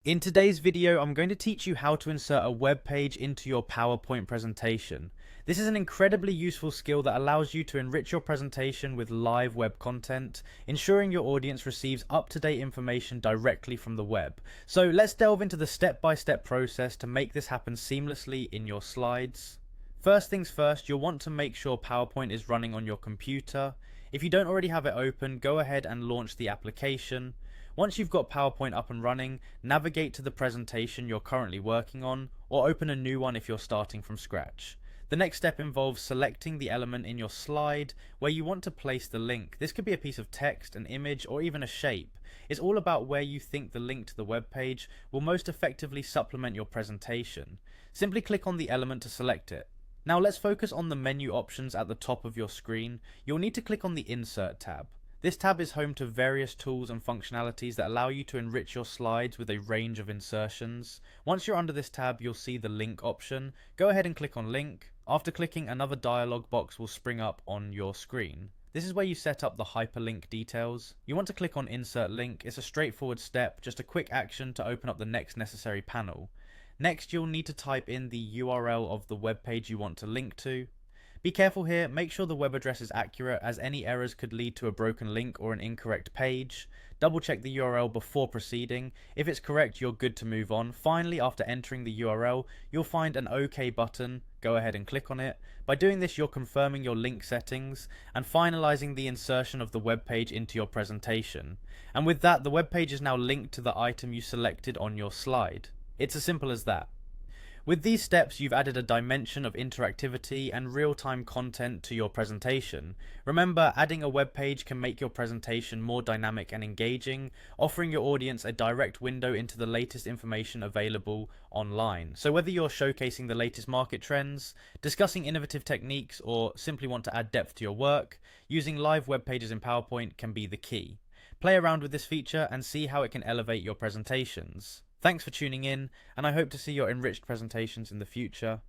In today's video, I'm going to teach you how to insert a web page into your PowerPoint presentation. This is an incredibly useful skill that allows you to enrich your presentation with live web content, ensuring your audience receives up-to-date information directly from the web. So let's delve into the step-by-step process to make this happen seamlessly in your slides. First things first, you'll want to make sure PowerPoint is running on your computer. If you don't already have it open, go ahead and launch the application. Once you've got PowerPoint up and running, navigate to the presentation you're currently working on, or open a new one if you're starting from scratch. The next step involves selecting the element in your slide where you want to place the link. This could be a piece of text, an image, or even a shape. It's all about where you think the link to the web page will most effectively supplement your presentation. Simply click on the element to select it. Now let's focus on the menu options at the top of your screen. You'll need to click on the Insert tab. This tab is home to various tools and functionalities that allow you to enrich your slides with a range of insertions. Once you're under this tab, you'll see the link option. Go ahead and click on link. After clicking, another dialog box will spring up on your screen. This is where you set up the hyperlink details. You want to click on insert link. It's a straightforward step, just a quick action to open up the next necessary panel. Next, you'll need to type in the URL of the web page you want to link to. Be careful here, make sure the web address is accurate as any errors could lead to a broken link or an incorrect page. Double check the URL before proceeding. If it's correct, you're good to move on. Finally, after entering the URL, you'll find an OK button. Go ahead and click on it. By doing this, you're confirming your link settings and finalizing the insertion of the web page into your presentation. And with that, the web page is now linked to the item you selected on your slide. It's as simple as that. With these steps, you've added a dimension of interactivity and real-time content to your presentation. Remember, adding a web page can make your presentation more dynamic and engaging, offering your audience a direct window into the latest information available online. So whether you're showcasing the latest market trends, discussing innovative techniques, or simply want to add depth to your work, using live web pages in PowerPoint can be the key. Play around with this feature and see how it can elevate your presentations. Thanks for tuning in, and I hope to see your enriched presentations in the future.